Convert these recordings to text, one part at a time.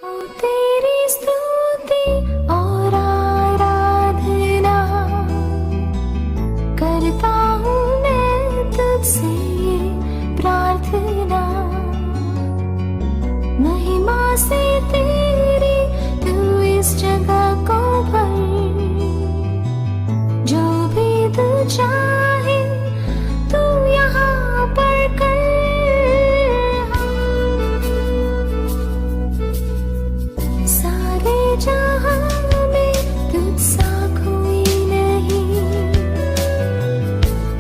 तेरी स्तुति और आराधना करता हूँ मैं तुझसे प्रार्थना। महिमा से तेरी तू इस जगह को भर, जो भी तू चाहे तू यहाँ पर कर। सारे जहां में तुझसा कोई नहीं,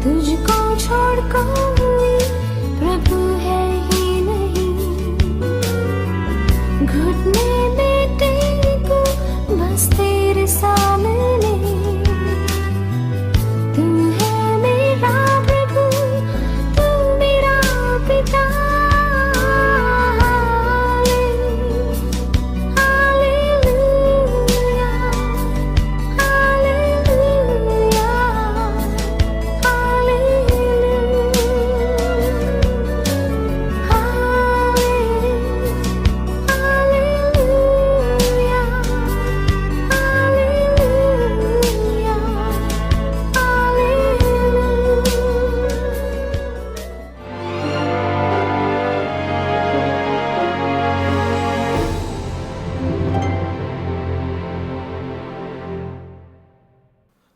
तुझको छोड़ कोई प्रभु है ही नहीं। घुटने में टेको बस तेरे सामने, तू है मेरा प्रभु, तू मेरा पिता।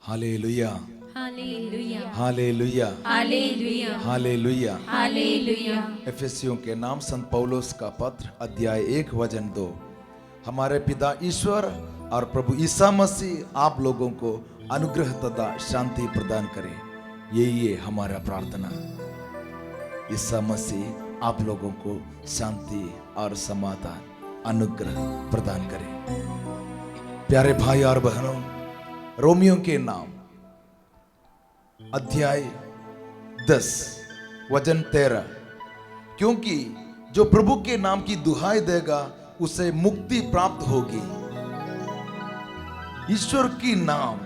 Hallelujah, hallelujah, hallelujah, hallelujah, hallelujah. Hallelujah. एफेसियों के नाम संत पौलुस का पत्र अध्याय 1 वचन 2। हमारे पिता ईश्वर और प्रभु ईसा मसीह आप लोगों को अनुग्रह तथा शांति प्रदान करे। यही है हमारा प्रार्थना। ईसा मसीह आप लोगों को शांति और समाधान अनुग्रह प्रदान करे। प्यारे भाई और बहनों, रोमियो के नाम अध्याय 10 वचन 13, क्योंकि जो प्रभु के नाम की दुहाई देगा उसे मुक्ति प्राप्त होगी। ईश्वर की नाम,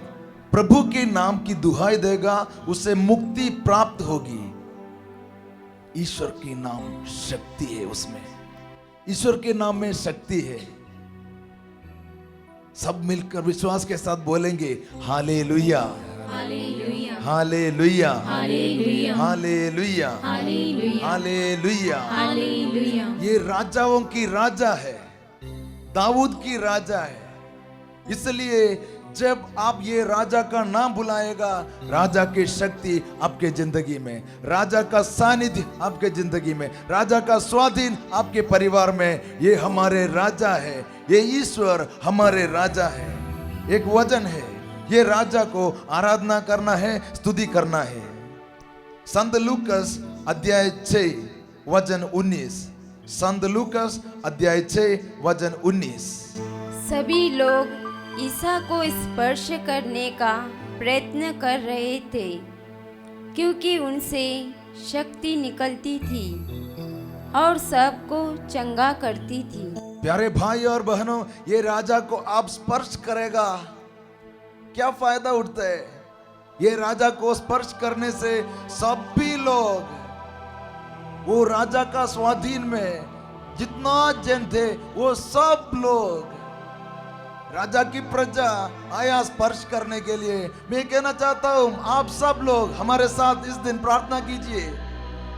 प्रभु के नाम की दुहाई देगा उसे मुक्ति प्राप्त होगी। ईश्वर की नाम शक्ति है, उसमें ईश्वर के नाम में शक्ति है। सब मिलकर विश्वास के साथ बोलेंगे hallelujah, hallelujah, hallelujah, hallelujah, hallelujah, hallelujah, hallelujah. Hallelujah. ये राजाओं की राजा है, दाऊद की राजा है। इसलिए जब आप ये राजा का नाम बुलाएगा, राजा की शक्ति आपके जिंदगी में, राजा का सानिध्य आपके जिंदगी में, राजा का स्वाधीन आपके परिवार में। ये हमारे राजा है, ये ईश्वर हमारे राजा है। एक वचन है, ये राजा को आराधना करना है, स्तुति करना है। संत लूकस अध्याय 6 वचन 19। संत लूकस अध्याय 6 वचन 19। सभी लोग ईसा को स्पर्श करने का प्रयत्न कर रहे थे, क्योंकि उनसे शक्ति निकलती थी और सबको चंगा करती थी। प्यारे भाई और बहनों, ये राजा को आप स्पर्श करेगा, क्या फायदा उठता है? ये राजा को स्पर्श करने से सभी लोग, वो राजा का स्वाधीन में जितना जन थे वो सब लोग, राजा की प्रजा आया स्पर्श करने के लिए। मैं कहना चाहता हूं, आप सब लोग हमारे साथ इस दिन प्रार्थना कीजिए,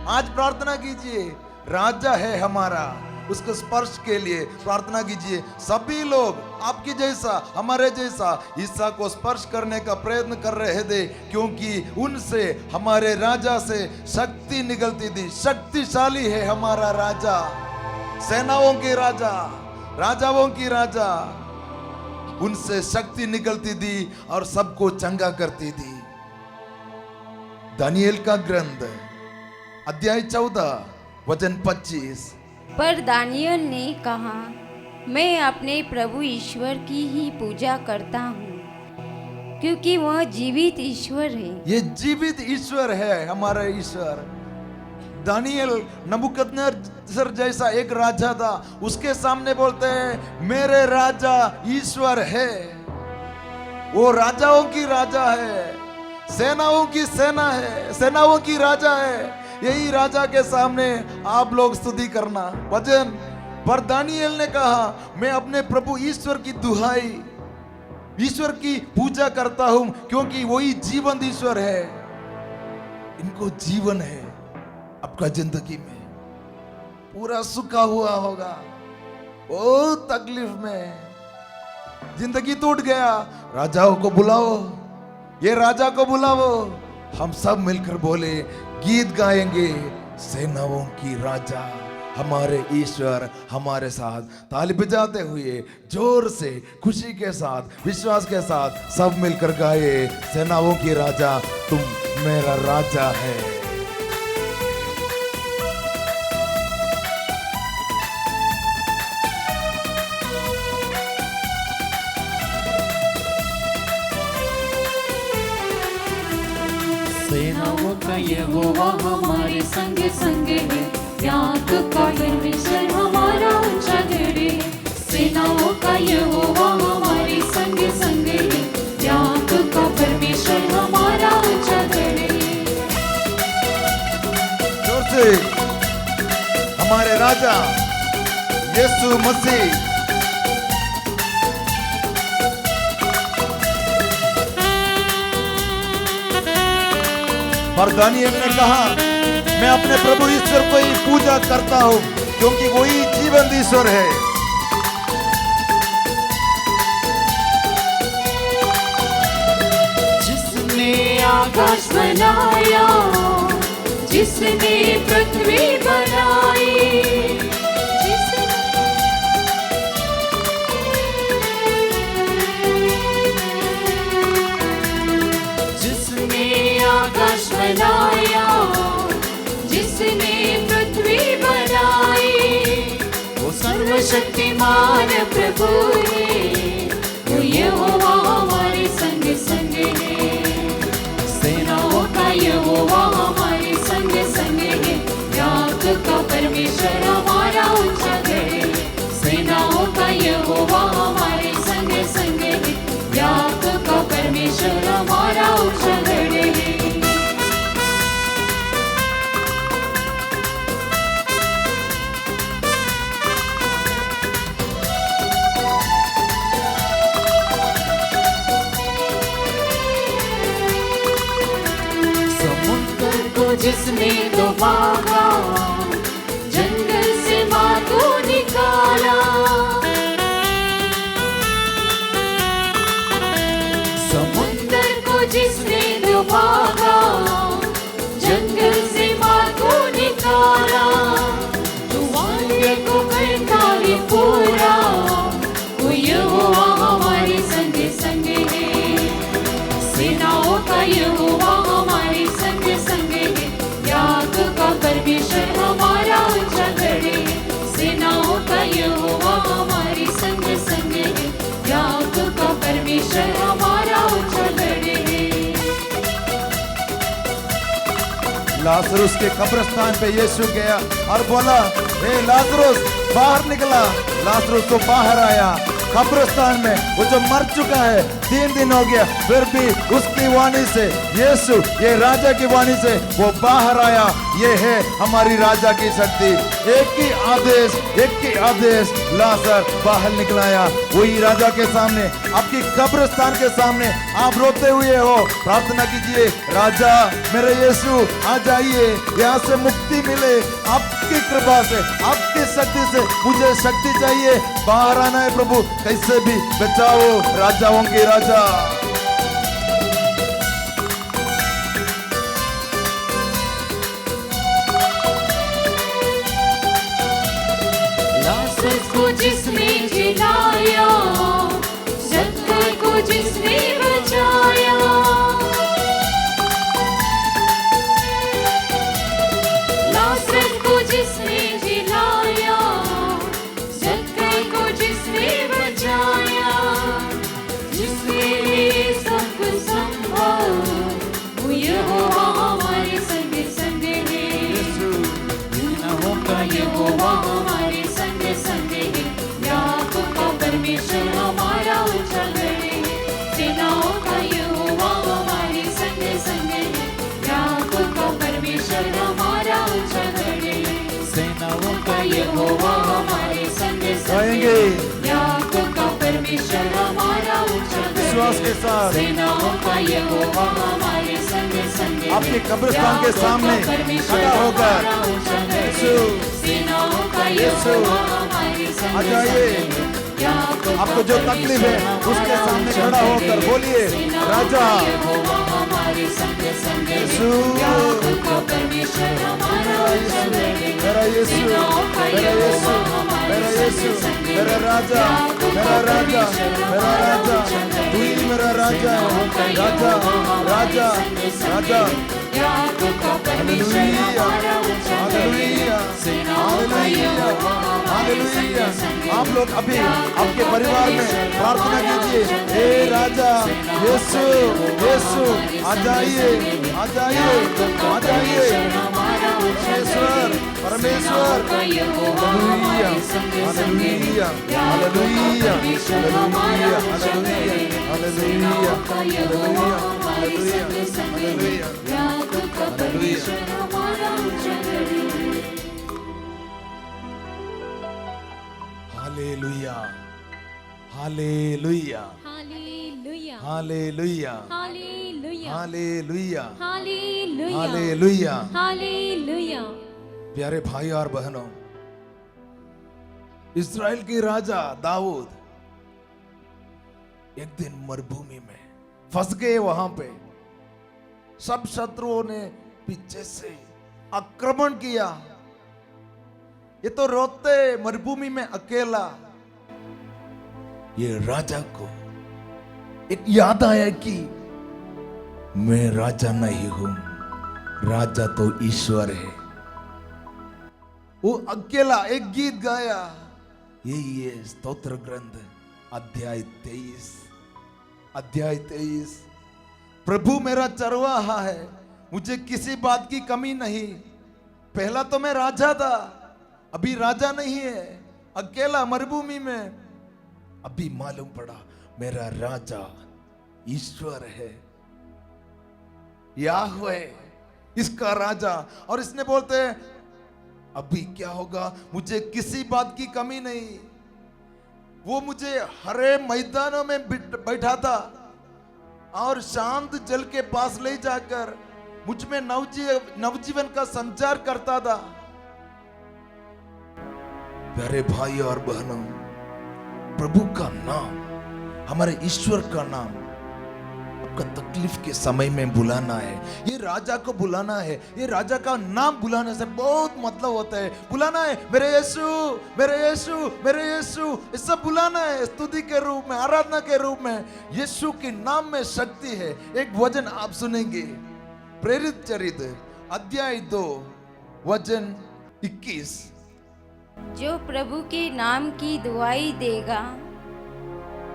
आज प्रार्थना कीजिए। राजा है हमारा, उसको स्पर्श के लिए प्रार्थना कीजिए। सभी लोग आपकी जैसा, हमारे जैसा ईसा को स्पर्श करने का प्रयत्न कर रहे थे, क्योंकि उनसे, हमारे राजा से शक्ति निकलती थी। शक्तिशाली है हमारा राजा, सेनाओं के राजा, राजाओं की राजा। उनसे शक्ति निकलती थी और सबको चंगा करती थी। दानिएल का ग्रंथ अध्याय 14 वचन 25। पर दानियल ने कहा, मैं अपने प्रभु ईश्वर की ही पूजा करता हूँ, क्योंकि वह जीवित ईश्वर है। ये जीवित ईश्वर है हमारा ईश्वर। दानिएल नबूकदनेस्सर जैसा एक राजा था, उसके सामने बोलते हैं मेरे राजा ईश्वर है। वो राजाओं की राजा है, सेनाओं की सेना है, सेनाओं की राजा है। यही राजा के सामने आप लोग स्तुति करना। वचन पर दानिएल ने कहा, मैं अपने प्रभु ईश्वर की दुहाई, ईश्वर की पूजा करता हूं, क्योंकि वही जीवंत ईश्वर है। इनको जीवन है। आपका जिंदगी में पूरा सूखा हुआ होगा, बहुत तकलीफ में जिंदगी टूट गया। राजाओं को बुलाओ, ये राजा को बुलाओ, हम सब मिलकर बोले, गीत गाएंगे, सेनाओं की राजा हमारे ईश्वर हमारे साथ। ताली बजाते हुए जोर से, खुशी के साथ, विश्वास के साथ सब मिलकर गाए, सेनाओं की राजा तुम मेरा राजा है। सेनाओं का यहोवा हमारे संग संग है, याद का परमेश्वर हमारा ऊंचा गढ़ है। सेनाओं का यहोवा हमारे संग संग है, याद का परमेश्वर हमारा ऊंचा गढ़ है। जोर से, हमारे राजा यीशु मसीह। और दानिएल ने कहा, मैं अपने प्रभु ईश्वर को ही पूजा करता हूं, क्योंकि वही जीवंत ईश्वर है। जिसने आकाश बनाया, जिसने पृथ्वी बनाई, जिसने आकाश बनाया, जिसने पृथ्वी बनाई, वो सर्वशक्तिमान प्रभु है, वो यहोवा हमारे संग संग है। सेनाओं का यहोवा हमारे संग संग है, याकूब का परमेश्वर हमारा ऊंचा गढ़ है। सेनाओं का यहोवा हमारे संग संग है, याकूब का परमेश्वर हमारा ऊंचा गढ़ है। जिसने डुबाया, जंगल से माँ को निकाला, समुद्र को जिसने डुबाया, जंगल से माँ को निकाला, तूफान को करता है पूरा, वो यहोवा हमारे संग संग है। सेनाओं का यहोवा हमारे संग संग है, याकूब का परमेश्वर हमारा ऊंचा गढ़ है। सेनाओं का यहोवा हमारे संग संग है, याकूब का परमेश्वर हमारा ऊंचा गढ़ है। लाजरुस के कब्रिस्तान पे यीशु गया और बोला, हे लाजरुस बाहर निकला। लाजरुस तो बाहर आया कब्रिस्तान में, वो जो मर चुका है 3 दिन हो गया, फिर भी उसकी वाणी से, यीशु ये राजा की वाणी से वो बाहर आया। ये है हमारी राजा की शक्ति। एक ही आदेश लाजर बाहर निकलाया। वही राजा के सामने, आपकी कब्रिस्तान के सामने आप रोते हुए हो, प्रार्थना कीजिए, राजा मेरे यीशु आ जाइए, यहाँ से मुक्ति मिले आपकी कृपा से, आपकी शक्ति से। मुझे शक्ति चाहिए, बाहर आना है प्रभु, कैसे भी बचाओ राजाओं के राजा। लाजर को जिसने जिलाया, जक्कर को जिसने बचाया, लाजर को जिसने जिलाया, जक्कर को जिसने बचाया, जिसके लिए सब कुछ संभव, वो यहोवा हमारे संग संग है। सेनाओं का यहोवा हमारे संग संग है, याकूब का परमेश्वर हमारा ऊंचा गढ़ है। सेनाओं का यहोवा हमारे संग संग है, याकूब का परमेश्वर हमारा ऊंचा गढ़ है। सेनाओं का यहोवा हमारे परमेश्वर हमारा ऊंचा गढ़ विश्वास के साथ सेनाओं का यहोवा हमारे संग संग है। आपके कब्रिस्तान के सामने खड़ा होकर यीशु सेनाओं का यहोवा हमारे संग आ जाइए। संग है। याकूब का आपको जो तकलीफ है उसके सामने खड़ा होकर बोलिए राजा यहोवा हमारे संग संग है। यीशु याकूब का परमेश्वर हमारा ऊंचा गढ़ है। मेरा यीशु सेनाओं का मेरा यीशु यहोवा हमारे मेरा संग यीशु संग है। मेरा राजा मेरा राजा मेरा राजा तू ही मेरा राजा है राजा राजा राजा याकूब का परमेश्वर हमारा ऊंचा गढ़ है। Hallelujah hallelujah hallelujah. आप लोग अभी आपके परिवार में प्रार्थना कीजिए हे राजा यीशु यीशु आ जाइए आ जाइए आ जाइए परमेश्वर परमेश्वर hallelujah hallelujah hallelujah hallelujah hallelujah hallelujah hallelujah hallelujah याकूब का परमेश्वर हमारा ऊंचा गढ़ है। Hallelujah hallelujah hallelujah hallelujah hallelujah hallelujah hallelujah hallelujah. Hallelujah. प्यारे भाई और बहनों, इस्राएल के राजा दाऊद एक दिन मरुभूमि में फंस गए। वहां पे सब शत्रुओं ने पीछे से आक्रमण किया। ये तो रोते मरुभूमि में अकेला। ये राजा को एक याद आया कि मैं राजा नहीं हूं, राजा तो ईश्वर है। वो अकेला एक गीत गाया। यही है स्तोत्र ग्रंथ अध्याय 23। प्रभु मेरा चरवाहा है, मुझे किसी बात की कमी नहीं। पहला तो मैं राजा था, अभी राजा नहीं है, अकेला मरुभूमि में। अभी मालूम पड़ा मेरा राजा ईश्वर है, याहवे इसका राजा। और इसने बोलते हैं अभी क्या होगा, मुझे किसी बात की कमी नहीं। वो मुझे हरे मैदानों में बैठाता और शांत जल के पास ले जाकर मुझ में नवजीवन का संचार करता था। प्यारे भाई और बहनों, प्रभु का नाम, हमारे ईश्वर का नाम आपका तकलीफ के समय में बुलाना है। ये राजा को बुलाना है। ये राजा का नाम बुलाने से बहुत मतलब होता है। बुलाना है मेरे यीशु मेरे यीशु मेरे यीशु, ये सब बुलाना है स्तुति के रूप में, आराधना के रूप में। यीशु के नाम में शक्ति है। एक वचन आप सुनेंगे, प्रेरित चरित्र अध्याय 2 वचन 21। जो प्रभु के नाम की दुआई देगा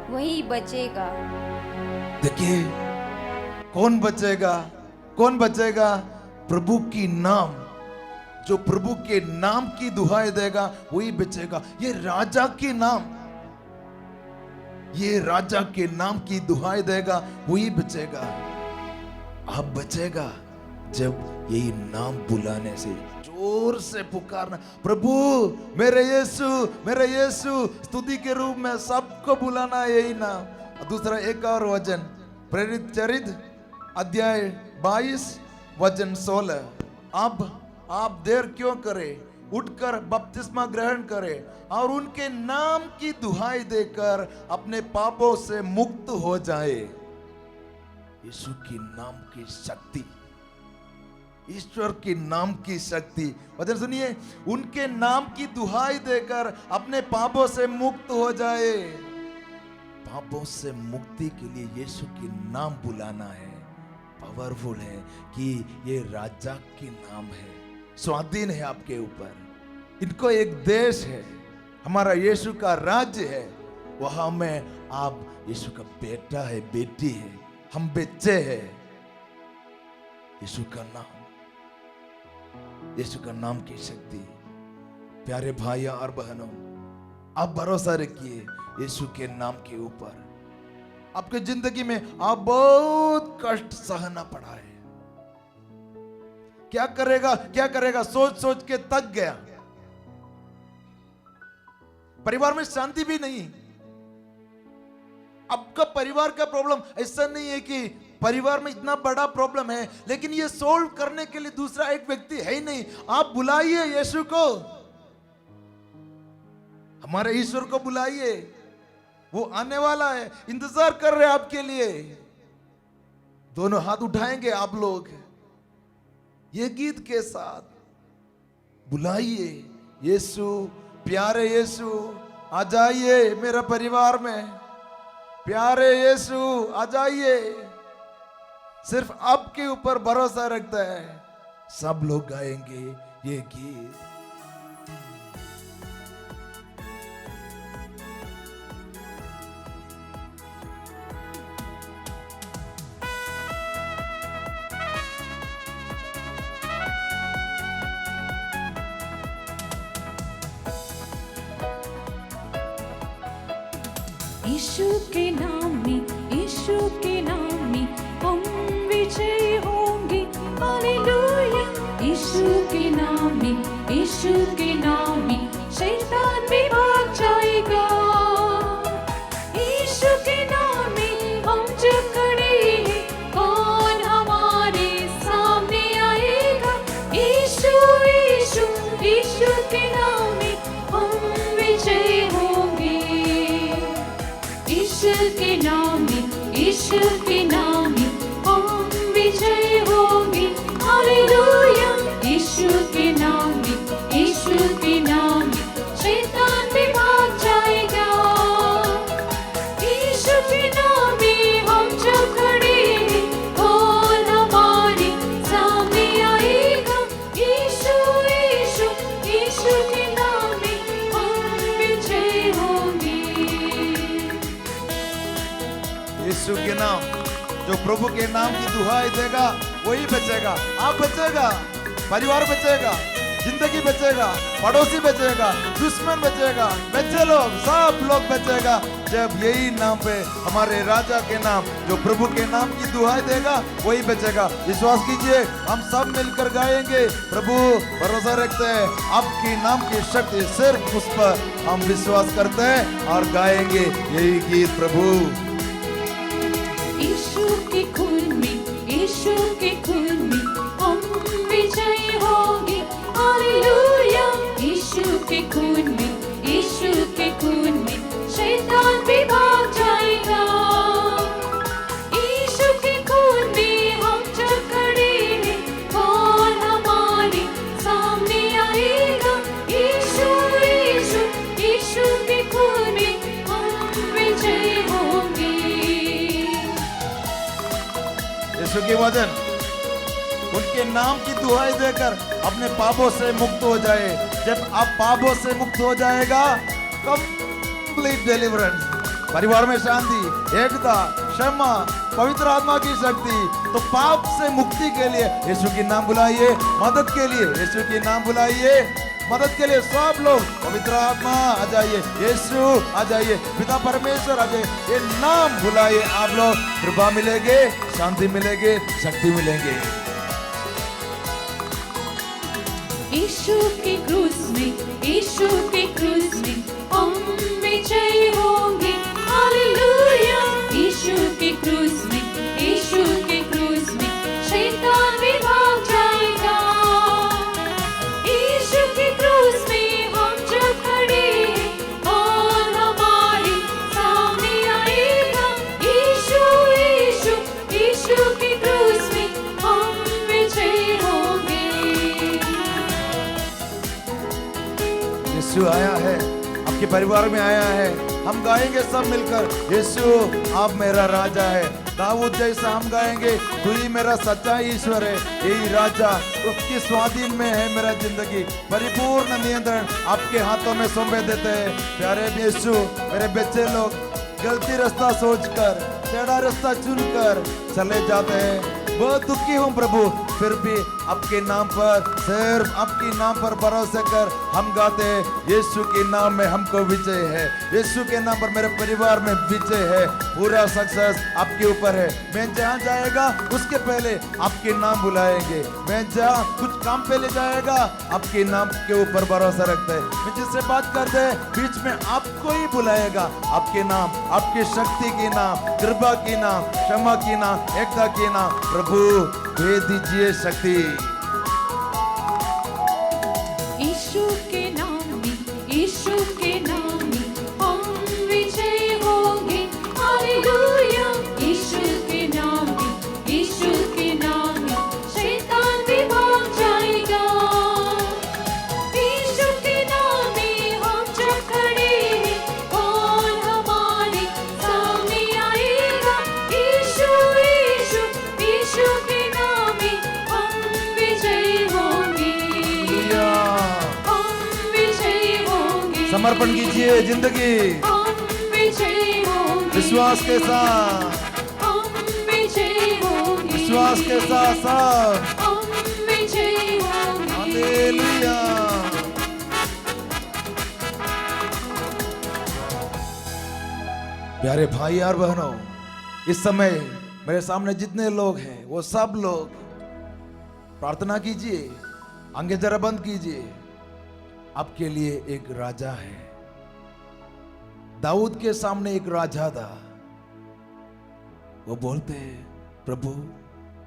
वही बचेगा। देखिए कौन बचेगा, कौन बचेगा? प्रभु की नाम, जो प्रभु के नाम की दुहाई देगा वही बचेगा। ये राजा के नाम, ये राजा के नाम की दुहाई देगा वही बचेगा। अब बचेगा जब यही नाम बुलाने से, जोर से पुकारना, प्रभु मेरे यीशु मेरे यीशु, स्तुति के रूप में सबको बुलाना यही नाम। दूसरा एक और वचन, प्रेरित चरित्र अध्याय 22 वचन 16। अब आप देर क्यों करें, उठकर बपतिस्मा ग्रहण करें और उनके नाम की दुहाई देकर अपने पापों से मुक्त हो जाए। यीशु की नाम की शक्ति, ईश्वर के नाम की शक्ति। वचन सुनिए, उनके नाम की दुहाई देकर अपने पापों से मुक्त हो जाए। पापों से मुक्ति के लिए यीशु के नाम बुलाना है। पावरफुल है कि ये राजा के नाम है, स्वाधीन है आपके ऊपर। इनको एक देश है, हमारा यीशु का राज्य है, वहां में आप यीशु का बेटा है, बेटी है, हम बच्चे हैं। यीशु का नाम, यीशु का नाम की शक्ति। प्यारे भाइयों और बहनों, आप भरोसा रखिए यीशु के नाम के ऊपर। आपकी जिंदगी में आप बहुत कष्ट सहना पड़ा है, क्या करेगा सोच सोच के थक गया। परिवार में शांति भी नहीं, आपका परिवार का प्रॉब्लम ऐसा नहीं है कि परिवार में इतना बड़ा प्रॉब्लम है लेकिन ये सोल्व करने के लिए दूसरा एक व्यक्ति है ही नहीं। आप बुलाइए यीशु को, हमारे ईश्वर को बुलाइए, वो आने वाला है, इंतजार कर रहे हैं आपके लिए। दोनों हाथ उठाएंगे आप लोग ये गीत के साथ, बुलाइए यीशु, प्यारे यीशु आ जाइए मेरा परिवार में, प्यारे यीशु आ जाइए। सिर्फ आपके ऊपर भरोसा रखता है। सब लोग गाएंगे ये गीत। यीशु के नाम में, यीशु के नाम में हम विजयी होंगे, हालेलुया। यीशु के नाम में, यीशु के नाम में शैतान भी भाग जाएगा। यीशु के नाम में हम जब खड़े हैं, कौन हमारे सामने आएगा। यीशु यीशु यीशु के नाम में हम विजयी होंगे। यीशु के नाम में, यीशु के नाम में हम विजयी होंगे, हालेलुया। यीशु के नाम में, यीशु के नाम में शैतान भी भाग जाएगा। यीशु के नाम में हम जब खड़े हैं, कौन हमारे सामने आएगा। यीशु यीशु यीशु के नाम में हम विजयी होंगे। यीशु के नाम, जो प्रभु के नाम की दुहाई देगा वही बचेगा। आप बचेगा, परिवार बचेगा, जिंदगी बचेगा, पड़ोसी बचेगा, दुश्मन बचेगा, बच्चे लोग, सब लोग बचेगा जब यही नाम पे, हमारे राजा के नाम, जो प्रभु के नाम की दुहाई देगा वही बचेगा। विश्वास कीजिए, हम सब मिलकर गाएंगे। प्रभु भरोसा रखते हैं, आपकी नाम की शक्ति सिर्फ उस पर हम विश्वास करते हैं और गाएंगे यही गीत। प्रभु यीशु के खून में, यीशु के खून में हम विजयी होंगे, हालेलुया। यीशु के खून में, यीशु के खून में शैतान भी भाग जाएगा। यीशु के खून में हम जब खड़े हैं, कौन हमारे सामने आएगा। यीशु यीशु यीशु के खून में हम विजयी होंगे। यीशु के वचन, उनके नाम की दुहाई देकर अपने पापों से मुक्त हो जाए। जब आप पापों से मुक्त हो जाएगा, कंप्लीट डिलीवरेंस, परिवार में शांति, एकता, क्षमा, पवित्र आत्मा की शक्ति। तो पाप से मुक्ति के लिए यीशु की नाम बुलाइए, मदद के लिए यीशु की नाम बुलाइए, मदद के लिए सब लोग पवित्र आत्मा आ जाइए, यीशु आ जाइए, पिता परमेश्वर आ जाइए, ये नाम बुलाइए। आप लोग कृपा मिलेंगे, शांति मिलेगी, शक्ति मिलेंगे। यीशु के क्रूस में, यीशु के क्रूस में हम विजयी होंगे, हालेलुया। यीशु के क्रूस में, यीशु के क्रूस में शैतान भी भाग जाएगा। यीशु के क्रूस में हम जब खड़े हैं, कौन हमारे सामने आएगा। यीशु यीशु यीशु के क्रूस में हम विजयी होंगे। यीशु आया है, आपके परिवार में आया है। हम गाएंगे सब मिलकर, यीशु आप मेरा राजा है। दाऊद जैसा हम गाएंगे, तू ही मेरा सच्चा ईश्वर है, यही राजा, उसकी स्वाधीन में है मेरा जिंदगी। परिपूर्ण नियंत्रण आपके हाथों में सौंपे देते हैं। प्यारे यीशु, मेरे बच्चे लोग गलती रास्ता सोचकर, टेढ़ा रास्ता चुनकर चले जाते हैं। बहुत दुखी हूँ प्रभु, फिर भी आपके नाम पर, सिर्फ आपके नाम पर भरोसा कर हम गाते हैं, यीशु के नाम में हमको विजय है, यीशु के नाम पर मेरे परिवार में विजय है, पूरा सक्सेस आपके ऊपर है। मैं जहाँ जाएगा उसके पहले आपके नाम बुलाएंगे, मैं जहाँ कुछ काम पे ले जाएगा आपके नाम के ऊपर भरोसा रखते हैं। मैं जिससे बात करते हैं बीच में आपको ही बुलाएगा, आपके नाम, आपकी शक्ति के नाम, कृपा के नाम, क्षमा के नाम, एकता के नाम। प्रभु दे दीजिए शक्ति। यीशु के नाम में, यीशु के नाम में हम विजय होंगे। हालेलुया। यीशु के नाम में, यीशु के नाम में शैतान भी भाग जाएगा। यीशु के नाम में हम जब खड़े हैं, कौन हमारे सामने आएगा। यीशु यीशु यीशु के नाम में हम विजय होंगे। हम विजय होंगे। समर्पण कीजिए जिंदगी हम विजय होंगे। विश्वास के साथ, हम विजय होंगे। विश्वास के साथ साथ। हम विजय होंगे। हालेलुया। प्यारे भाई और बहनों, इस समय मेरे सामने जितने लोग हैं वो सब लोग प्रार्थना कीजिए, आंखें जरा बंद कीजिए। आपके लिए एक राजा है। दाऊद के सामने एक राजा था। वो बोलते हैं, प्रभु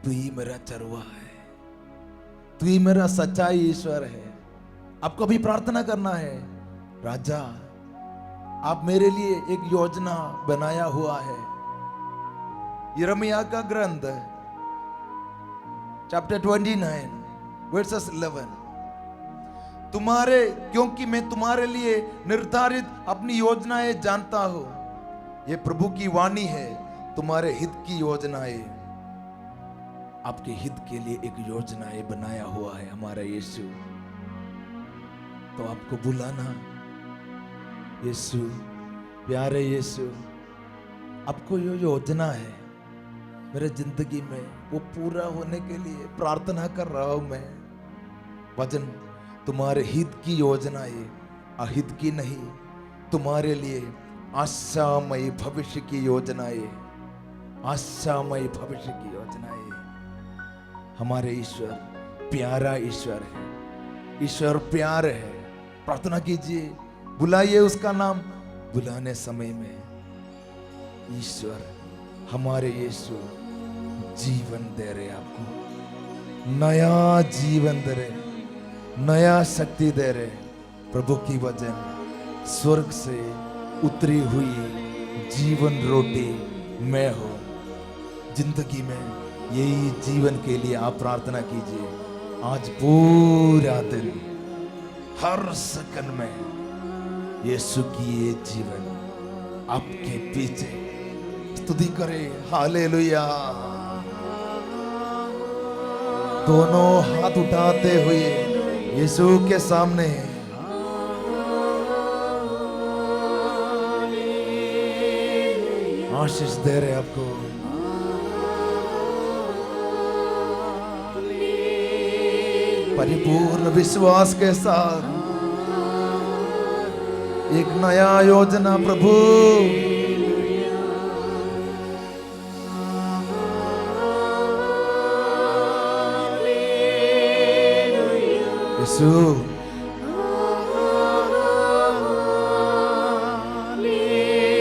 तू ही मेरा चरवा है, तू ही मेरा सच्चाई ईश्वर है। आपको भी प्रार्थना करना है, राजा आप मेरे लिए एक योजना बनाया हुआ है। यिर्मयाह का ग्रंथ चैप्टर 29 वर्सेस 11। तुम्हारे, क्योंकि मैं तुम्हारे लिए निर्धारित अपनी योजनाएं जानता हूं। ये प्रभु की वाणी है, तुम्हारे हित की योजनाएं। आपके हित के लिए एक योजनाएं बनाया हुआ है हमारा यीशु। तो आपको बुलाना, यीशु, प्यारे यीशु, आपको ये योजना है मेरे जिंदगी में, वो पूरा होने के लिए प्रार्थना कर रहा हूं मैं। वचन, तुम्हारे हित की योजनाएं, अहित की नहीं, तुम्हारे लिए आशामयी भविष्य की योजनाएं, आशामयी भविष्य की योजनाएं। हमारे ईश्वर प्यारा ईश्वर है, ईश्वर प्यार है। प्रार्थना कीजिए, बुलाइए उसका नाम। बुलाने समय में ईश्वर, हमारे यीशु जीवन दे रहे, आपको नया जीवन दे रहे, नया शक्ति दे रहे। प्रभु की वचन स्वर्ग से उतरी हुई जीवन रोटी मैं हूं। जिंदगी में यही जीवन के लिए आप प्रार्थना कीजिए। आज पूरा दिन, हर सेकंड में यीशु की ये जीवन आपके पीछे स्तुति करे। हालेलुया। दोनों हाथ उठाते हुए यीशु के सामने आशीष दे रहे आपको। परिपूर्ण विश्वास के साथ एक नया योजना प्रभु। यीशु,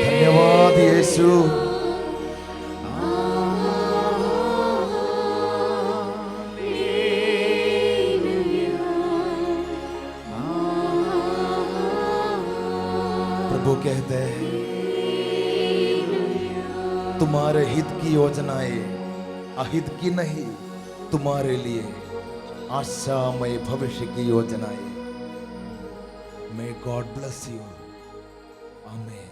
धन्यवाद यीशु। प्रभु कहते हैं, तुम्हारे हित की योजनाएं अहित की नहीं, तुम्हारे लिए आशामय भविष्य की योजनाएं। May God bless you. Amen.